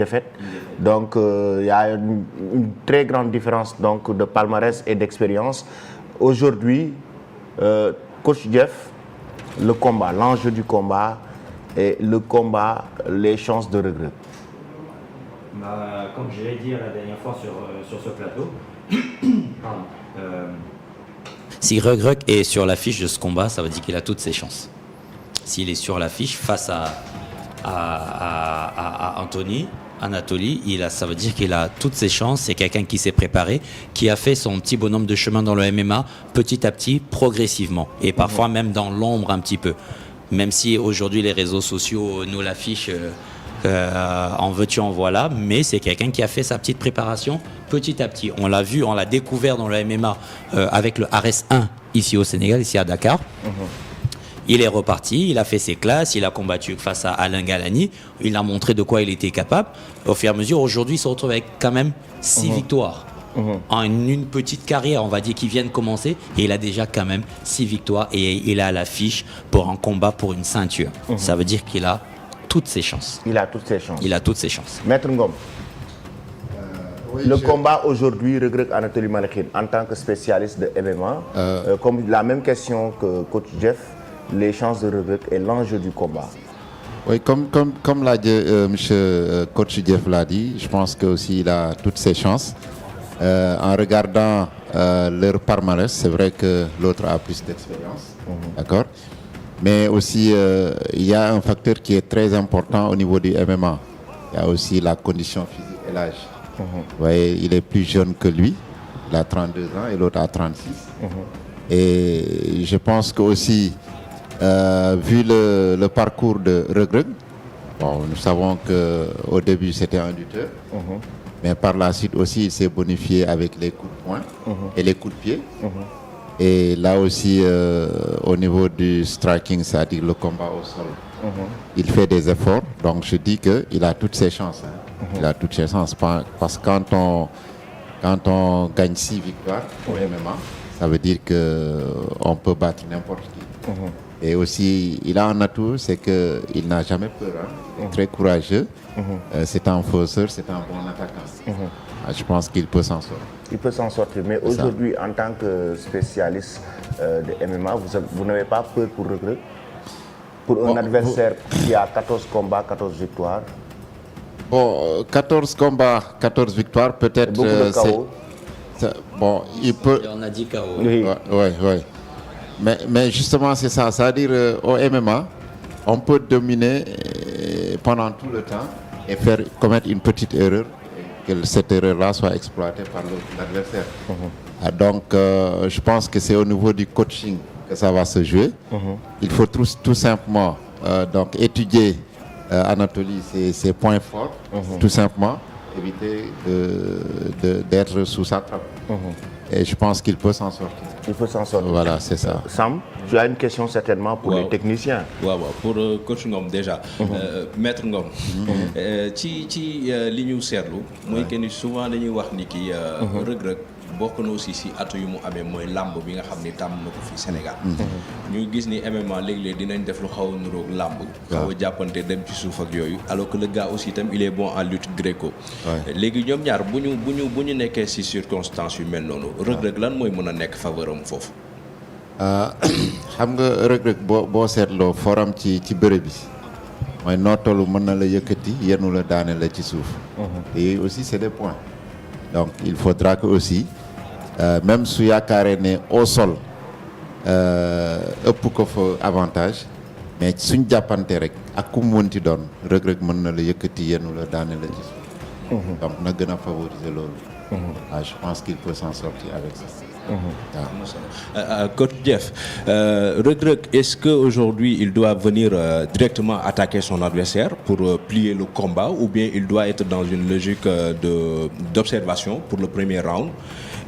défaite. Donc il y a une très grande différence donc, de palmarès et d'expérience. Aujourd'hui, coach Jeff, le combat, l'enjeu du combat et le combat, les chances de regret. Comme je l'ai dit la dernière fois sur ce plateau, si Regrec est sur l'affiche de ce combat, ça veut dire qu'il a toutes ses chances. S'il est sur l'affiche face à Anatoly, ça veut dire qu'il a toutes ses chances. C'est quelqu'un qui s'est préparé, qui a fait son petit bonhomme de chemin dans le MMA petit à petit, progressivement, et parfois même dans l'ombre un petit peu. Même si aujourd'hui les réseaux sociaux nous l'affichent en veux-tu, en voilà, mais c'est quelqu'un qui a fait sa petite préparation petit à petit. On l'a vu, on l'a découvert dans le MMA avec le RS1 ici au Sénégal, ici à Dakar. Il est reparti, il a fait ses classes, il a combattu face à Alain Galani, il a montré de quoi il était capable. Au fur et à mesure, aujourd'hui, il se retrouve avec quand même 6 victoires. En une petite carrière, on va dire, qui vient de commencer, et il a déjà quand même 6 victoires et il est à l'affiche pour un combat pour une ceinture. Ça veut dire qu'il a toutes ses chances. Il a toutes ses chances. Il a toutes ses chances. Maître Ngom, combat aujourd'hui regrette Anatoly Malekhine en tant que spécialiste de MMA. Comme la même question que coach Jeff, les chances de regret et l'enjeu du combat. Oui, comme l'a dit monsieur coach Jeff l'a dit, je pense que aussi il a toutes ses chances. En regardant leur palmarès, c'est vrai que l'autre a plus d'expérience, d'accord. Mais aussi, il y a un facteur qui est très important au niveau du MMA. Il y a aussi la condition physique et l'âge. Vous voyez, il est plus jeune que lui, il a 32 ans et l'autre a 36. Et je pense que aussi, vu le parcours de Regreg, bon, nous savons qu'au début c'était un lutteur, mais par la suite aussi il s'est bonifié avec les coups de poing et les coups de pied. Et là aussi, au niveau du striking, c'est-à-dire le combat au sol, il fait des efforts. Donc je dis qu'il a toutes ses chances. Il a toutes ses chances. Parce que quand on gagne 6 victoires au MMA, ça veut dire qu'on peut battre n'importe qui. Et aussi, il a un atout, c'est qu'il n'a jamais peur. Il est très courageux. C'est un fausseur, c'est un bon attaquant. Je pense qu'il peut s'en sortir. Il peut s'en sortir. Mais aujourd'hui, en tant que spécialiste de MMA, vous n'avez pas peur pour regret? Pour un adversaire qui a 14 combats, 14 victoires? Bon, 14 combats, 14 victoires, peut-être. Beaucoup de KO. Bon, il peut. On a dit KO. Oui. Ouais. Mais justement, c'est ça. C'est-à-dire, au MMA, on peut dominer pendant tout le temps et commettre une petite erreur, que cette erreur-là soit exploitée par l'adversaire. Donc, je pense que c'est au niveau du coaching que ça va se jouer. Il faut tout simplement donc étudier Anatoly, ses points forts, tout simplement, éviter d'être sous sa trappe. Et je pense qu'il peut s'en sortir. Il peut s'en sortir. Voilà, c'est ça. Sam, tu as une question certainement pour les techniciens. Oui, pour coach Ngom déjà. Maître Ngom, ci li ñu seetlu mooy que ni souvent dañuy wax ni ki Reug bokk na aussi si atu yu mu amee mooy làmb bi nga xam ni tàmm na ko fi Sénégal. ñu gis ni MMA léeg-léeg dinañ def lu xaw a niroog làmb. xaw a jàppante dem ci suuf ak yooyu alors que le gars aussi itam il est bon en lutte gréco. léegi ñoom ñaar bu ñu nekkee si circonstances yu mel noonu. Reug lan mooy mën a nekk faveur am foofu. xam nga Reug boo seetloo forum ci bëre bi mooy noo tollu mën na la yëkkati yenu la daane la ci suuf. et aussi c'est des points. Donc il faudra que aussi même su yaakaaree ne au sol ëpp ko fa avantage mais suñ jàppante rek ak ku mu mënti doon Reug mën na la yëkkati yenu la daane la ci suuf. Donc na gën a favoriser loolu. Je pense qu'il peut s'en sortir avec ça. Coach Jeff, Reug, est-ce qu'aujourd'hui il doit venir directement attaquer son adversaire pour plier le combat ou bien il doit être dans une logique d'observation pour le premier round?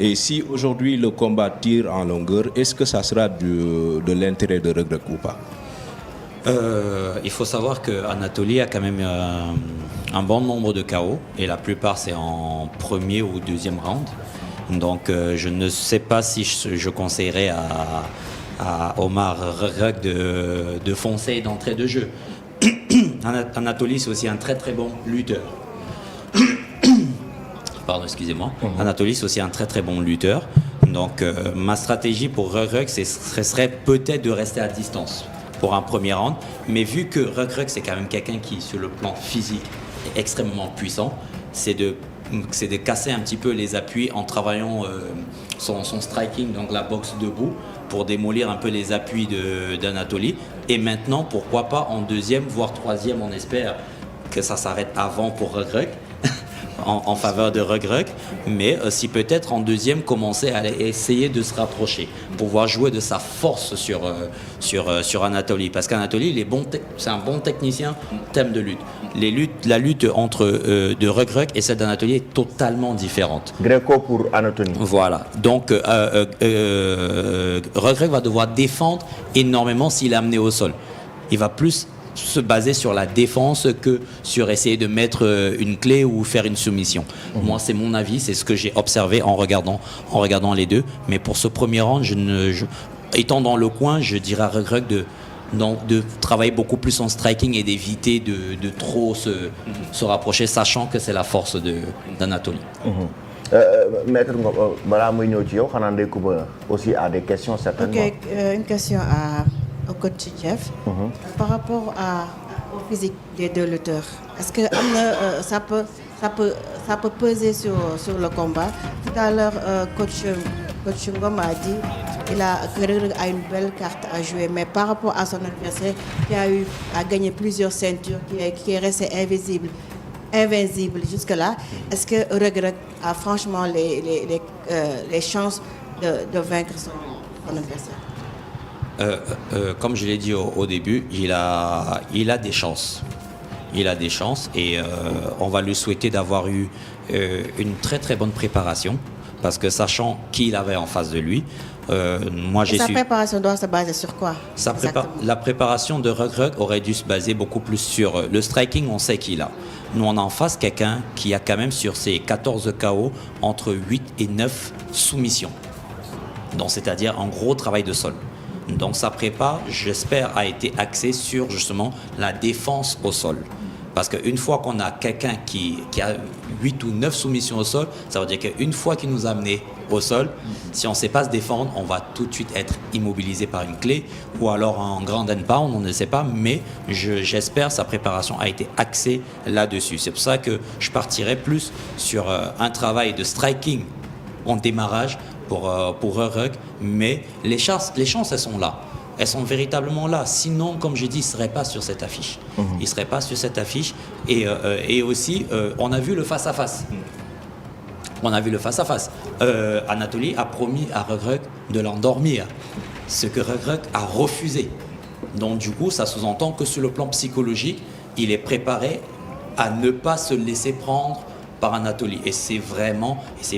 Et si aujourd'hui le combat tire en longueur, est-ce que ça sera de l'intérêt de Reug ou pas? Il faut savoir qu'Anatoly a quand même un bon nombre de KO et la plupart c'est en premier ou deuxième round. Donc je ne sais pas si je conseillerais à Omar Reug de foncer d'entrée de jeu. Anatoly c'est aussi un très très bon lutteur. Pardon, excusez-moi. Anatoly, c'est aussi un très très bon lutteur. Donc, ma stratégie pour Regreg, ce serait peut-être de rester à distance pour un premier round. Mais vu que Regreg, c'est quand même quelqu'un qui, sur le plan physique, est extrêmement puissant, c'est de casser un petit peu les appuis en travaillant son striking, donc la boxe debout, pour démolir un peu les appuis d'Anatoly. Et maintenant, pourquoi pas en deuxième, voire troisième, on espère que ça s'arrête avant pour Regreg. En faveur de Regreg, mais si peut-être en deuxième commencer à essayer de se rapprocher, pouvoir jouer de sa force sur Anatoly, parce qu'Anatoly c'est un bon technicien thème de lutte. La lutte entre de Regreg et celle d'Anatoly est totalement différente. Greco pour Anatoly. Voilà, donc Regreg va devoir défendre énormément s'il est amené au sol. Il va plus se baser sur la défense que sur essayer de mettre une clé ou faire une soumission. Moi, c'est mon avis, c'est ce que j'ai observé en regardant les deux. Mais pour ce premier round, étant dans le coin, je dirais à Regreg de travailler beaucoup plus en striking et d'éviter de trop se rapprocher, sachant que c'est la force d'Anatoly. Maître Bala aussi a des questions certainement. Ok, une question au coach Jeff. Par rapport au physique des deux lutteurs, est-ce que ça peut peser sur le combat? Tout à l'heure, coach Ngom a dit qu'il a une belle carte à jouer, mais par rapport à son adversaire qui a gagné plusieurs ceintures, qui est resté invincible jusque-là, est-ce que Regreg a franchement les chances de vaincre son adversaire? Comme je l'ai dit au début, il a des chances. Il a des chances et on va lui souhaiter d'avoir eu une très très bonne préparation, parce que sachant qui il avait en face de lui, sa préparation doit se baser sur quoi? La préparation de Regreg aurait dû se baser beaucoup plus sur le striking, on sait qu'il a. Nous, on a en face quelqu'un qui a quand même sur ses 14 KO entre 8 et 9 soumissions. Donc, c'est-à-dire un gros travail de sol. Donc sa prépa, j'espère, a été axée sur justement la défense au sol. Parce qu'une fois qu'on a quelqu'un qui a 8 ou 9 soumissions au sol, ça veut dire qu'une fois qu'il nous a amené au sol, si on ne sait pas se défendre, on va tout de suite être immobilisé par une clé ou alors en grand and pound, on ne sait pas, mais j'espère sa préparation a été axée là-dessus. C'est pour ça que je partirai plus sur un travail de striking en démarrage pour Regreg, mais les chances, elles sont là. Elles sont véritablement là. Sinon, comme je dis, il ne serait pas sur cette affiche. Il ne serait pas sur cette affiche. Et aussi, on a vu le face-à-face. Anatoly a promis à Regreg de l'endormir, ce que Regreg a refusé. Donc du coup, ça sous-entend que sur le plan psychologique, il est préparé à ne pas se laisser prendre par Anatoly. Et c'est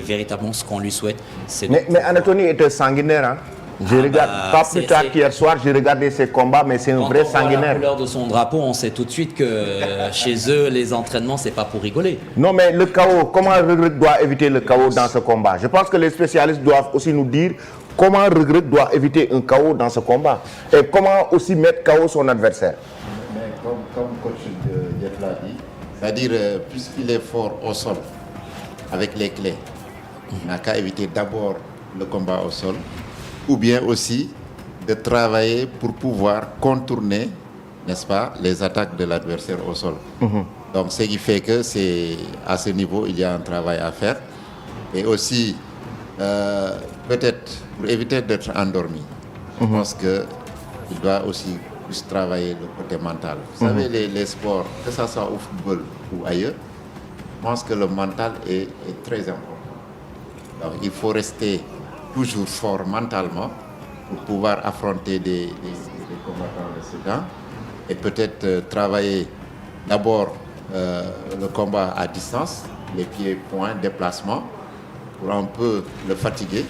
véritablement ce qu'on lui souhaite. Mais Anatoly est sanguinaire, hein? Je regarde, pas plus tard qu'hier soir, j'ai regardé ses combats, mais c'est un vrai sanguinaire. Quand on voit la couleur de son drapeau, on sait tout de suite que chez eux, les entraînements, c'est pas pour rigoler. Non, mais le chaos, comment Regreg doit éviter le chaos dans ce combat? Je pense que les spécialistes doivent aussi nous dire comment Regreg doit éviter un chaos dans ce combat et comment aussi mettre chaos son adversaire. Mais comme coach Jeff l'a dit, c'est-à-dire puisqu'il est fort au sol avec les clés, il n'a qu'à éviter d'abord le combat au sol, ou bien aussi de travailler pour pouvoir contourner, n'est-ce pas, les attaques de l'adversaire au sol. Donc ce qui fait que c'est à ce niveau il y a un travail à faire, et aussi peut-être pour éviter d'être endormi, je pense qu'il doit aussi plus travailler le côté mental. Vous savez, les sports, que ce soit au football ou ailleurs, je pense que le mental est très important. Donc il faut rester toujours fort mentalement pour pouvoir affronter des combattants de ce genre, et peut-être travailler d'abord le combat à distance, les pieds-points, déplacement, pour un peu le fatiguer.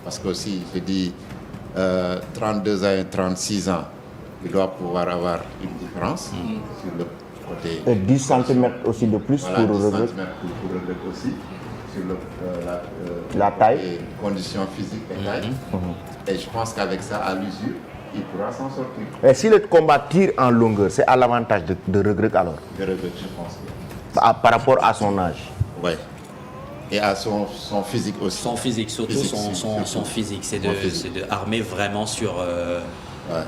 Parce que aussi, je dis 32 ans et 36 ans, il doit pouvoir avoir une différence sur le côté. Et 10 cm aussi de plus voilà, pour 10 Regreg. cm pour Regreg aussi, sur la taille. Et conditions physiques et taille. Et je pense qu'avec ça, à l'usure, il pourra s'en sortir. Et si le combat tire en longueur, c'est à l'avantage de Regreg alors? De Regreg, je pense. par rapport à son âge. Ouais. Et à son physique aussi. Son physique, surtout son physique. C'est de armer vraiment sur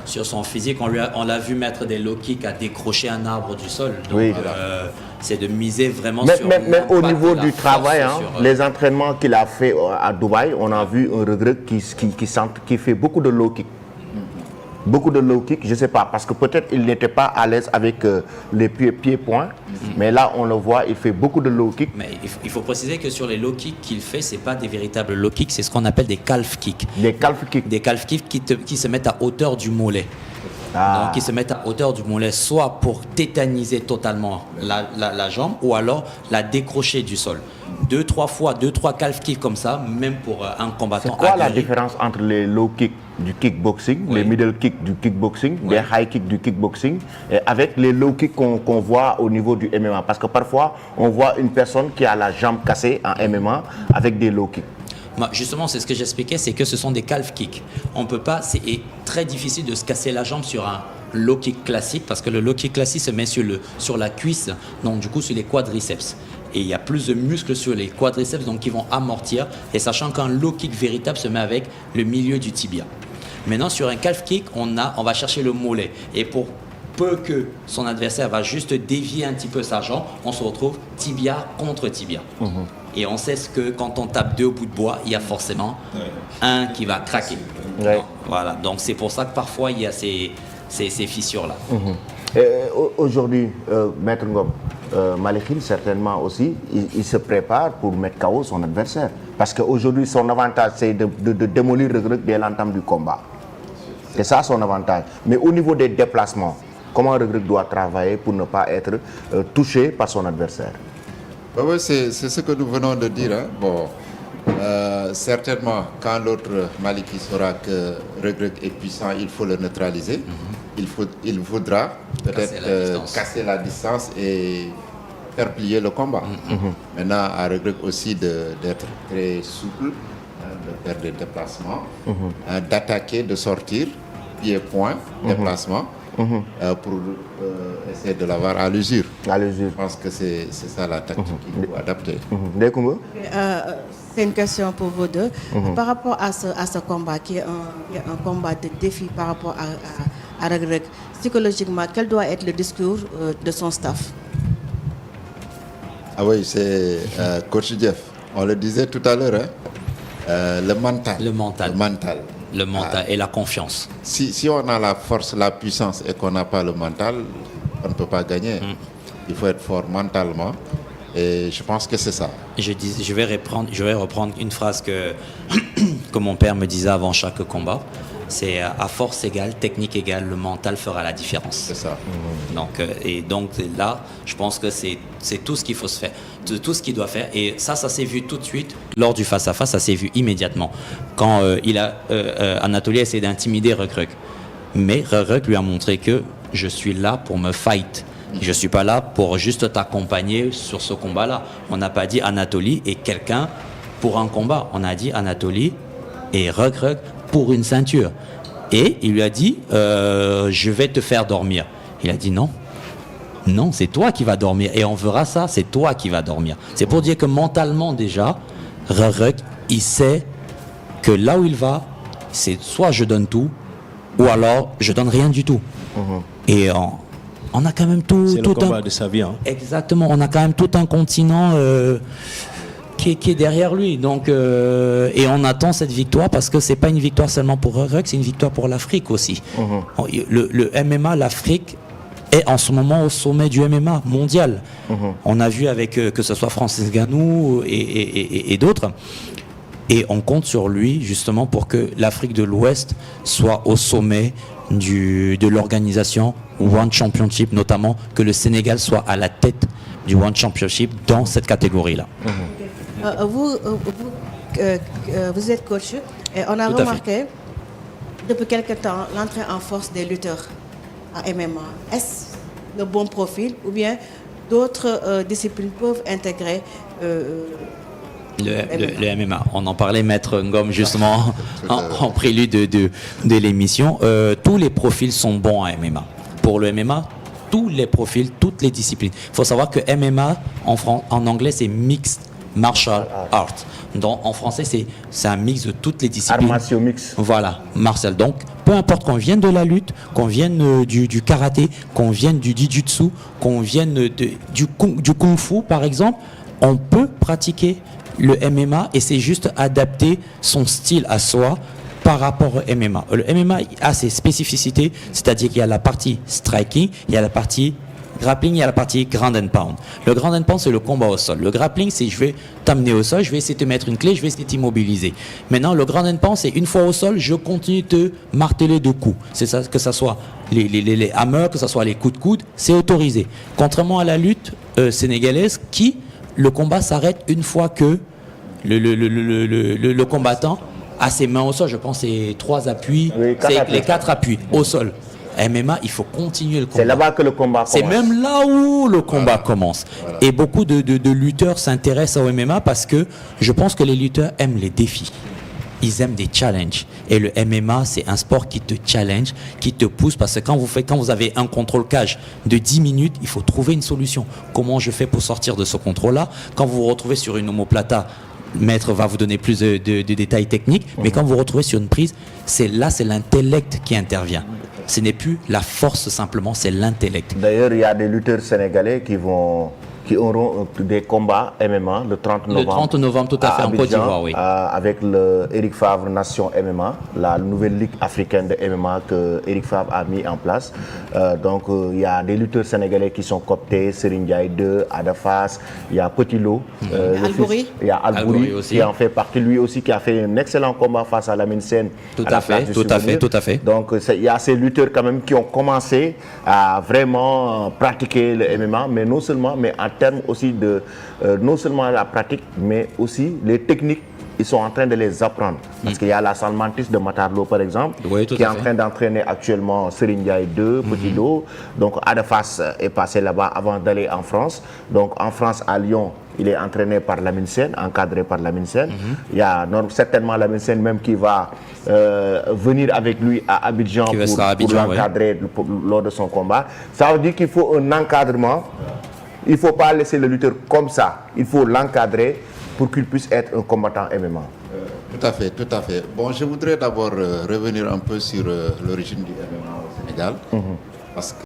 son physique. On l'a vu mettre des low kicks à décrocher un arbre du sol. Donc, Oui. c'est de miser vraiment sur Même au l'impact niveau de la du force travail, hein, sur, les entraînements qu'il a fait à Dubaï, on a vu un regret qui fait beaucoup de low kick. Beaucoup de low kick, je ne sais pas, parce que peut-être il n'était pas à l'aise avec les pieds-points, mais là on le voit, il fait beaucoup de low kick. Mais il faut préciser que sur les low kicks qu'il fait, c'est pas des véritables low kicks, c'est ce qu'on appelle des calf kicks. Des calf kicks. Des calf kicks qui se mettent à hauteur du mollet. Ah. Donc, ils se mettent à hauteur du mollet, soit pour tétaniser totalement la jambe, ou alors la décrocher du sol. 2-3 calf kicks comme ça, même pour un combattant. C'est quoi la aguerri. différence entre les low kicks du kickboxing, Oui. les middle kicks du kickboxing, les high kicks du kickboxing, et avec les low kicks qu'on voit au niveau du MMA? Parce que parfois, on voit une personne qui a la jambe cassée en MMA avec des low kicks. Justement, c'est ce que j'expliquais, c'est que ce sont des calf kicks. On peut pas, c'est très difficile de se casser la jambe sur un low kick classique, parce que le low kick classique se met sur la cuisse, donc du coup sur les quadriceps. Et il y a plus de muscles sur les quadriceps, donc qui vont amortir. Et sachant qu'un low kick véritable se met avec le milieu du tibia. Maintenant, sur un calf kick, on va chercher le mollet. Et pour peu que son adversaire va juste dévier un petit peu sa jambe, on se retrouve tibia contre tibia. Et on sait que quand on tape deux bouts de bois, il y a forcément un qui va craquer. Ouais. Voilà, donc c'est pour ça que parfois il y a ces fissures-là. Aujourd'hui, Maître Ngom, Malikhine, certainement aussi, il se prépare pour mettre KO son adversaire. Parce qu'aujourd'hui, son avantage, c'est de démolir le Reug dès l'entame du combat. C'est ça son avantage. Mais au niveau des déplacements, comment Reug doit travailler pour ne pas être touché par son adversaire? Oui, c'est ce que nous venons de dire. Hein. Bon, certainement, quand l'autre Maliki saura que Reug est puissant, il faut le neutraliser. Il voudra peut-être casser la distance et faire plier le combat. Maintenant, à Reug aussi d'être très souple, de faire des déplacements, d'attaquer, de sortir, pied-point, déplacement. Pour essayer de l'avoir à l'usure. À l'usure. Je pense que c'est ça la tactique qu'il faut adapter. Ndekoumba? C'est une question pour vous deux. Par rapport à ce combat, qui est un combat de défi par rapport à Reug, psychologiquement, quel doit être le discours de son staff? Ah oui, c'est coach Jeff. On le disait tout à l'heure, hein, le mental. Le mental. Le mental. Le mental et la confiance. Si on a la force, la puissance et qu'on n'a pas le mental, on ne peut pas gagner. Il faut être fort mentalement. Et je pense que c'est ça. Je vais reprendre une phrase que mon père me disait avant chaque combat. C'est à force égale, technique égale, le mental fera la différence. C'est ça. Donc là, je pense que c'est tout ce qu'il faut se faire, tout ce qu'il doit faire. Et ça s'est vu tout de suite lors du face-à-face, ça s'est vu immédiatement. Quand Anatoly a essayé d'intimider Reug. Mais Reug lui a montré que je suis là pour me fight. Je ne suis pas là pour juste t'accompagner sur ce combat-là. On n'a pas dit Anatoly est quelqu'un pour un combat. On a dit Anatoly et Reug pour une ceinture. Et il lui a dit je vais te faire dormir. Il a dit non, c'est toi qui vas dormir et on verra ça, c'est toi qui vas dormir. C'est pour dire que mentalement déjà, Reug, il sait que là où il va, c'est soit je donne tout ou alors je donne rien du tout. Et on a quand même tout. C'est le combat de sa vie. Hein. Exactement, on a quand même tout un continent qui est derrière lui. Donc, et on attend cette victoire parce que c'est pas une victoire seulement pour Reug, c'est une victoire pour l'Afrique aussi. Le MMA, l'Afrique est en ce moment au sommet du MMA mondial. On a vu avec que ce soit Francis Ngannou et d'autres. Et on compte sur lui justement pour que l'Afrique de l'Ouest soit au sommet de l'organisation One Championship, notamment que le Sénégal soit à la tête du One Championship dans cette catégorie-là. Vous êtes coach et on a Tout à remarqué depuis quelque temps l'entrée en force des lutteurs à MMA. Est-ce le bon profil ou bien d'autres disciplines peuvent intégrer le MMA. On en parlait, Maître Ngom, justement, en prélude de l'émission. Tous les profils sont bons à MMA. Pour le MMA, tous les profils, toutes les disciplines. Il faut savoir que MMA, en anglais, c'est Mixed Martial Art. Donc, en français, c'est un mix de toutes les disciplines. Arts martiaux mix. Voilà, martial. Donc, peu importe qu'on vienne de la lutte, qu'on vienne du karaté, qu'on vienne du jiu-jitsu, qu'on vienne du kung-fu, par exemple, on peut pratiquer le MMA et c'est juste adapter son style à soi par rapport au MMA. Le MMA a ses spécificités, c'est-à-dire qu'il y a la partie striking, il y a la partie grappling, il y a la partie ground and pound. Le ground and pound, c'est le combat au sol. Le grappling, c'est je vais t'amener au sol, je vais essayer de te mettre une clé, je vais essayer de t'immobiliser. Maintenant, le ground and pound, c'est une fois au sol, je continue de te marteler de coups. C'est ça, que ça soit les hammers, que ça soit les coups de coude, c'est autorisé. Contrairement à la lutte sénégalaise, le combat s'arrête une fois que le combattant a ses mains au sol. Je pense que c'est 3 appuis, c'est les 4 appuis au sol. MMA, il faut continuer le combat. C'est là-bas que le combat commence. C'est même là où le combat commence. Voilà. Et beaucoup de lutteurs s'intéressent au MMA parce que je pense que les lutteurs aiment les défis. Ils aiment des challenges. Et le MMA, c'est un sport qui te challenge, qui te pousse. Parce que quand vous avez un contrôle cage de 10 minutes, il faut trouver une solution. Comment je fais pour sortir de ce contrôle-là? Quand vous vous retrouvez sur une omoplata, Maître va vous donner plus de détails techniques. Mais quand vous vous retrouvez sur une prise, c'est l'intellect qui intervient. Ce n'est plus la force simplement, c'est l'intellect. D'ailleurs, il y a des lutteurs sénégalais qui auront des combats MMA le 30 novembre. Le 30 novembre, tout à fait, en Côte d'Ivoire, oui. Avec le Eric Favre Nation MMA, la nouvelle ligue africaine de MMA que Eric Favre a mis en place. Donc, il y a des lutteurs sénégalais qui sont cooptés, Serigne Ndiaye 2, Adafas, il y a Petit Lo, Albouri. Il y a Albouri qui en fait partie, lui aussi, qui a fait un excellent combat face à Lamine Sène. Tout à fait. Donc, il y a ces lutteurs quand même qui ont commencé à vraiment pratiquer le MMA, mais non seulement, mais en termes aussi de non seulement la pratique, mais aussi les techniques. Ils sont en train de les apprendre. Parce qu'il y a la Salmantis de Matarlo, par exemple, qui est en train d'entraîner actuellement Serigne Ndiaye 2, Petit Lo. Donc, Adafas est passé là-bas avant d'aller en France. Donc, en France, à Lyon, il est entraîné par Lamine Sène, encadré par Lamine Sène. Il y a certainement Lamine Sène même qui va venir avec lui à Abidjan pour l'encadrer lors de son combat. Ça veut dire qu'il faut un encadrement. Il ne faut pas laisser le lutteur comme ça. Il faut l'encadrer pour qu'il puisse être un combattant MMA. Tout à fait. Bon, je voudrais d'abord revenir un peu sur l'origine du MMA au Sénégal. Parce que